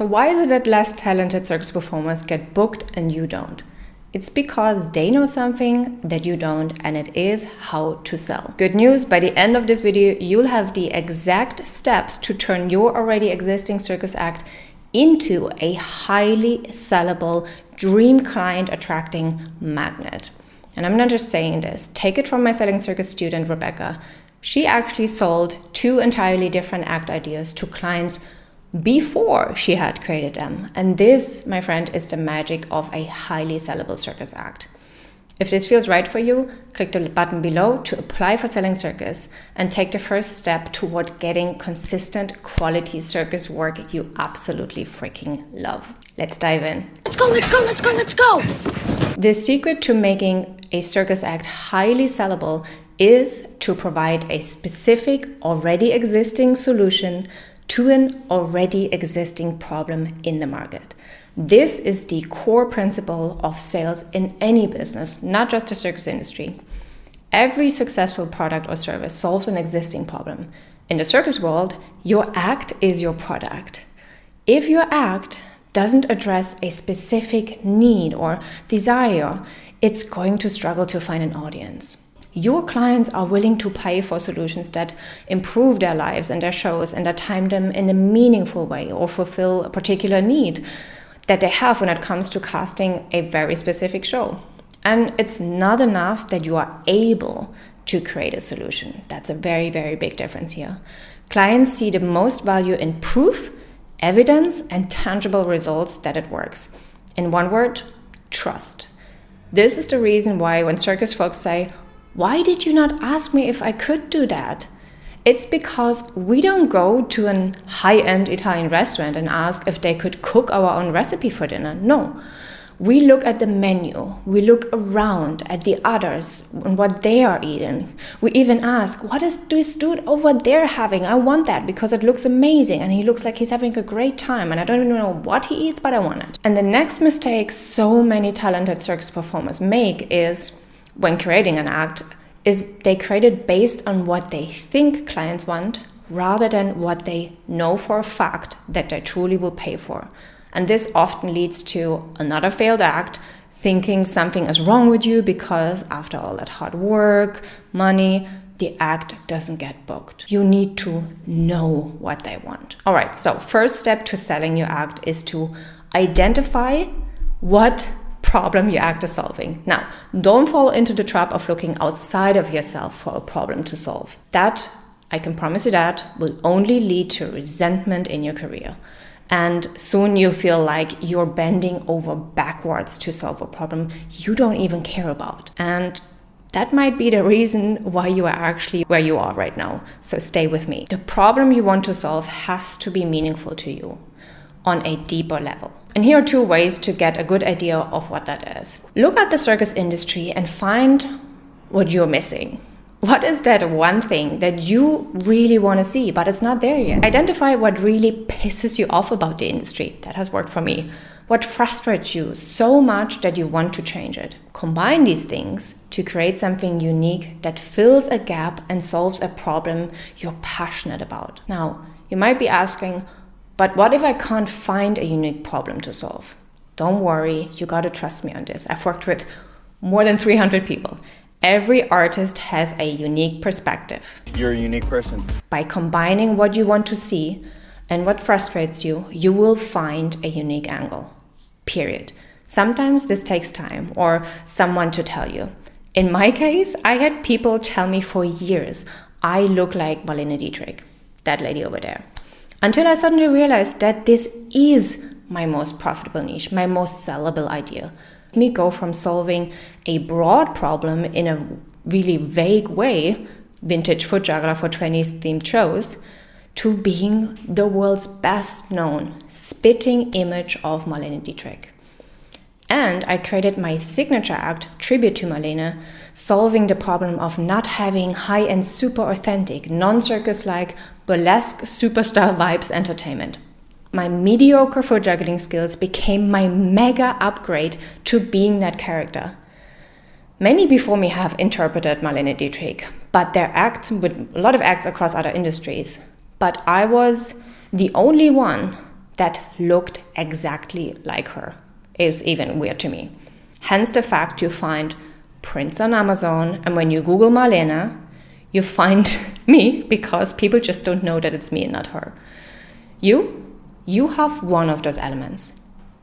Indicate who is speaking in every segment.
Speaker 1: So why is it that less talented circus performers get booked and you don't? It's because they know something that you don't, and it is how to sell. Good news, by the end of this video, you'll have the exact steps to turn your already existing circus act into a highly sellable, dream client attracting magnet. And I'm not just saying this. Take it from my Selling Circus student, Rebecca. She actually sold 2 entirely different act ideas to clients before she had created them. And this, my friend, is the magic of a highly sellable circus act. If this feels right for you, click the button below to apply for Selling Circus and take the first step toward getting consistent quality circus work you absolutely freaking love. Let's dive in.
Speaker 2: Let's go, let's go, let's go, let's go!
Speaker 1: The secret to making a circus act highly sellable is to provide a specific, already existing solution to an already existing problem in the market. This is the core principle of sales in any business, not just the circus industry. Every successful product or service solves an existing problem. In the circus world, your act is your product. If your act doesn't address a specific need or desire, it's going to struggle to find an audience. Your clients are willing to pay for solutions that improve their lives and their shows and that time them in a meaningful way or fulfill a particular need that they have when it comes to casting a very specific show. And it's not enough that you are able to create a solution. That's a very, very big difference here. Clients see the most value in proof, evidence, and tangible results that it works. In one word, trust. This is the reason why when circus folks say, "Why did you not ask me if I could do that?" It's because we don't go to a high-end Italian restaurant and ask if they could cook our own recipe for dinner. No. We look at the menu. We look around at the others and what they are eating. We even ask, what is this dude over there having? I want that because it looks amazing and he looks like he's having a great time and I don't even know what he eats, but I want it. And the next mistake so many talented circus performers make is, when creating an act, is they create it based on what they think clients want rather than what they know for a fact that they truly will pay for. And this often leads to another failed act, thinking something is wrong with you because after all that hard work, money, the act doesn't get booked. You need to know what they want. All right, so first step to selling your act is to identify what problem your act is solving. Now, don't fall into the trap of looking outside of yourself for a problem to solve. That, I can promise you that, will only lead to resentment in your career. And soon you feel like you're bending over backwards to solve a problem you don't even care about. And that might be the reason why you are actually where you are right now. So stay with me. The problem you want to solve has to be meaningful to you on a deeper level. And here are 2 ways to get a good idea of what that is. Look at the circus industry and find what you're missing. What is that one thing that you really want to see, but it's not there yet? Identify what really pisses you off about the industry. That has worked for me. What frustrates you so much that you want to change it. Combine these things to create something unique that fills a gap and solves a problem you're passionate about. Now, you might be asking, but what if I can't find a unique problem to solve? Don't worry, you gotta trust me on this. I've worked with more than 300 people. Every artist has a unique perspective.
Speaker 3: You're a unique person.
Speaker 1: By combining what you want to see and what frustrates you, you will find a unique angle. Period. Sometimes this takes time or someone to tell you. In my case, I had people tell me for years, I look like Marlene Dietrich, that lady over there. Until I suddenly realized that this is my most profitable niche, my most sellable idea. Let me go from solving a broad problem in a really vague way, vintage foot juggler for 20s themed shows, to being the world's best known spitting image of Marlene Dietrich. And I created my signature act, Tribute to Marlene, solving the problem of not having high-end, super authentic, non-circus-like, burlesque superstar vibes entertainment. My mediocre foot juggling skills became my mega upgrade to being that character. Many before me have interpreted Marlene Dietrich, but their acts with a lot of acts across other industries. But I was the only one that looked exactly like her. It was even weird to me. Hence the fact you find prints on Amazon, and when you Google Marlene, you find me because people just don't know that it's me and not her. You have one of those elements.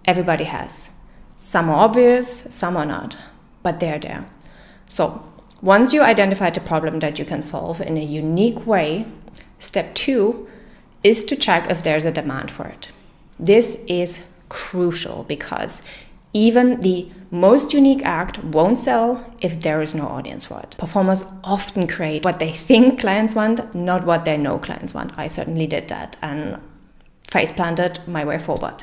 Speaker 1: Everybody has. Some are obvious, some are not, but they're there. So once you identify the problem that you can solve in a unique way, step 2 is to check if there's a demand for it. This is crucial because even the most unique act won't sell if there is no audience for it. Performers often create what they think clients want, not what they know clients want. I certainly did that and face planted my way forward.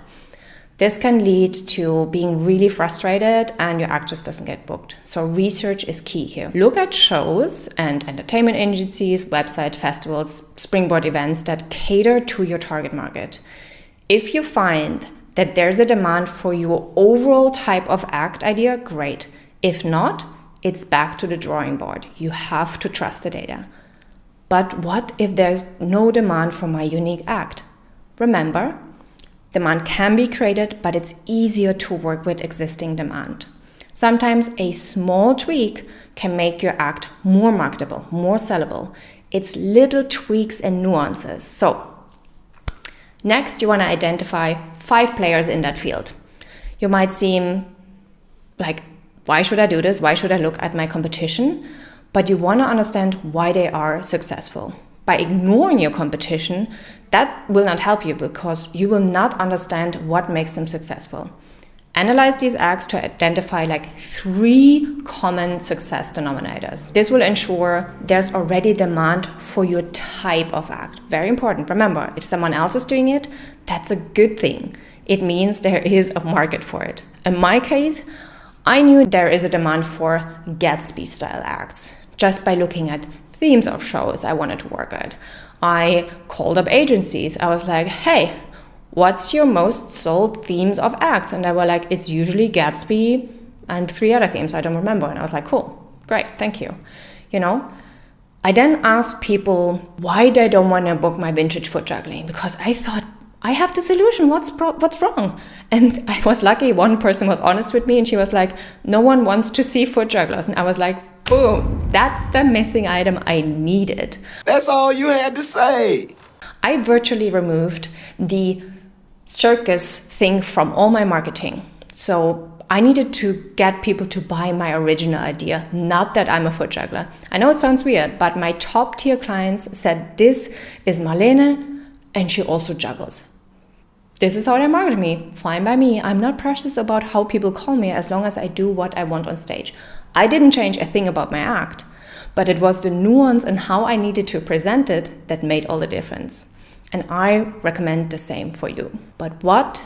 Speaker 1: This can lead to being really frustrated and your act just doesn't get booked. So research is key here. Look at shows and entertainment agencies, website festivals, springboard events that cater to your target market. If you find that there's a demand for your overall type of act idea, great. If not, it's back to the drawing board. You have to trust the data. But what if there's no demand for my unique act? Remember, demand can be created, but it's easier to work with existing demand. Sometimes a small tweak can make your act more marketable, more sellable. It's little tweaks and nuances. So next, you want to identify 5 players in that field. You might seem like, why should I do this? Why should I look at my competition? But you want to understand why they are successful. By ignoring your competition, that will not help you because you will not understand what makes them successful. Analyze these acts to identify 3 common success denominators. This will ensure there's already demand for your type of act. Very important. Remember, if someone else is doing it, that's a good thing. It means there is a market for it. In my case, I knew there is a demand for Gatsby-style acts just by looking at themes of shows I wanted to work at. I called up agencies. I was like, hey, what's your most sold themes of acts? And they were like, it's usually Gatsby and 3 other themes. I don't remember. And I was like, cool, great, thank you. I then asked people why they don't want to book my vintage foot juggling because I thought I have the solution. What's wrong? And I was lucky. One person was honest with me and she was like, no one wants to see foot jugglers. And I was like, boom, that's the missing item I needed.
Speaker 3: That's all you had to say.
Speaker 1: I virtually removed the circus thing from all my marketing. So I needed to get people to buy my original idea, not that I'm a foot juggler. I know it sounds weird, but my top tier clients said, this is Marlene and she also juggles. This is how they market me. Fine by me. I'm not precious about how people call me as long as I do what I want on stage. I didn't change a thing about my act, but it was the nuance and how I needed to present it that made all the difference. And I recommend the same for you. But what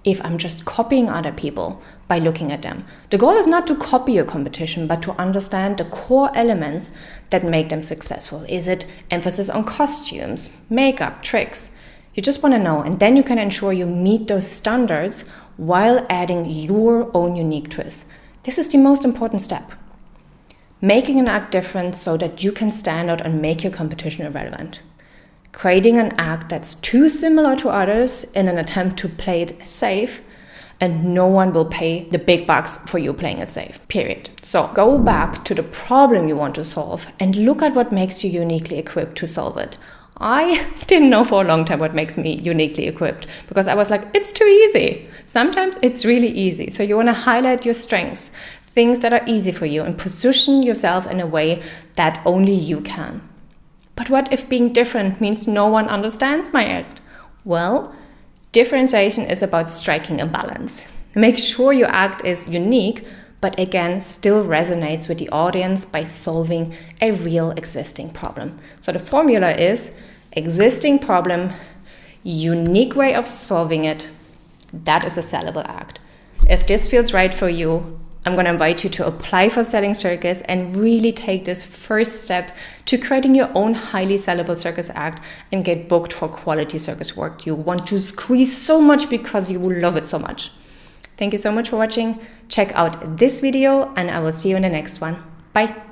Speaker 1: if I'm just copying other people by looking at them? The goal is not to copy your competition, but to understand the core elements that make them successful. Is it emphasis on costumes, makeup, tricks? You just want to know, and then you can ensure you meet those standards while adding your own unique twist. This is the most important step. Making an act different so that you can stand out and make your competition irrelevant. Creating an act that's too similar to others in an attempt to play it safe, and no one will pay the big bucks for you playing it safe, period. So go back to the problem you want to solve and look at what makes you uniquely equipped to solve it. I didn't know for a long time what makes me uniquely equipped because I was like, it's too easy. Sometimes it's really easy. So you want to highlight your strengths, things that are easy for you, and position yourself in a way that only you can. But what if being different means no one understands my act? Well, differentiation is about striking a balance. Make sure your act is unique, but again, still resonates with the audience by solving a real existing problem. So the formula is existing problem, unique way of solving it. That is a sellable act. If this feels right for you, I'm going to invite you to apply for Selling Circus and really take this first step to creating your own highly sellable circus act and get booked for quality circus work you want to squeeze so much because you will love it so much. Thank you so much for watching. Check out this video and I will see you in the next one. Bye.